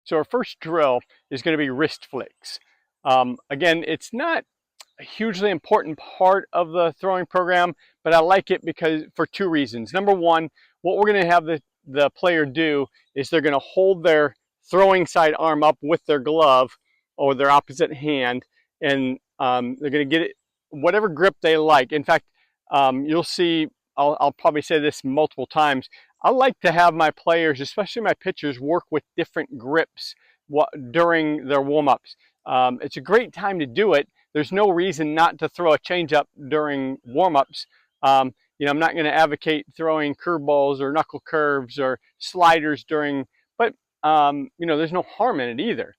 So our first drill is going to be wrist flicks. Again, it's not a hugely important part of the throwing program, but I like it because for two reasons. Number one, what we're going to have the player do is they're going to hold their throwing side arm up with their glove or their opposite hand, and they're going to get it whatever grip they like. In fact, you'll see, I'll probably say this multiple times, I like to have my players, especially my pitchers, work with different grips during their warm-ups. It's a great time to do it. There's no reason not to throw a changeup during warm-ups. I'm not going to advocate throwing curveballs or knuckle curves or sliders but there's no harm in it either.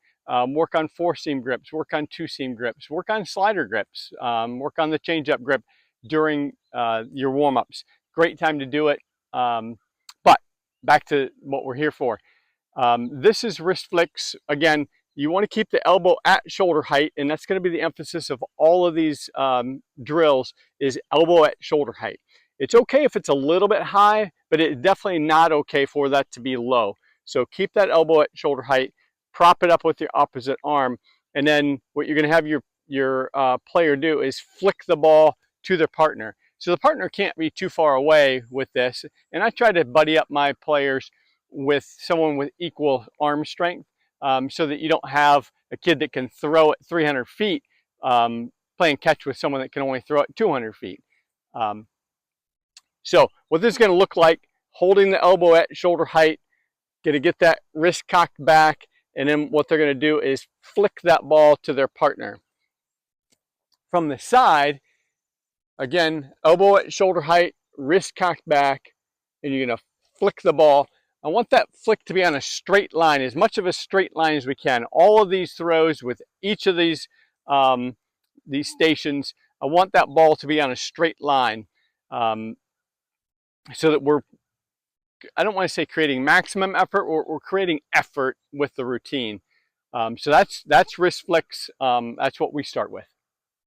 Work on four-seam grips, work on two-seam grips, work on slider grips, work on the changeup grip during your warm-ups. Great time to do it. But back to what we're here for. This is wrist flicks. Again, you want to keep the elbow at shoulder height, and that's going to be the emphasis of all of these drills is elbow at shoulder height. It's okay if it's a little bit high, but it's definitely not okay for that to be low. So keep that elbow at shoulder height, prop it up with your opposite arm, and then what you're going to have your player do is flick the ball to their partner. So the partner can't be too far away with this, and I try to buddy up my players with someone with equal arm strength, so that you don't have a kid that can throw at 300 feet playing catch with someone that can only throw at 200 feet. So what this is going to look like, holding the elbow at shoulder height, going to get that wrist cocked back, and then what they're going to do is flick that ball to their partner. From the side, again, elbow at shoulder height, wrist cocked back, and you're going to flick the ball. I want that flick to be on a straight line, as much of a straight line as we can. All of these throws with each of these stations, I want that ball to be on a straight line, so that I don't want to say creating maximum effort, we're creating effort with the routine. So that's wrist flicks. That's what we start with.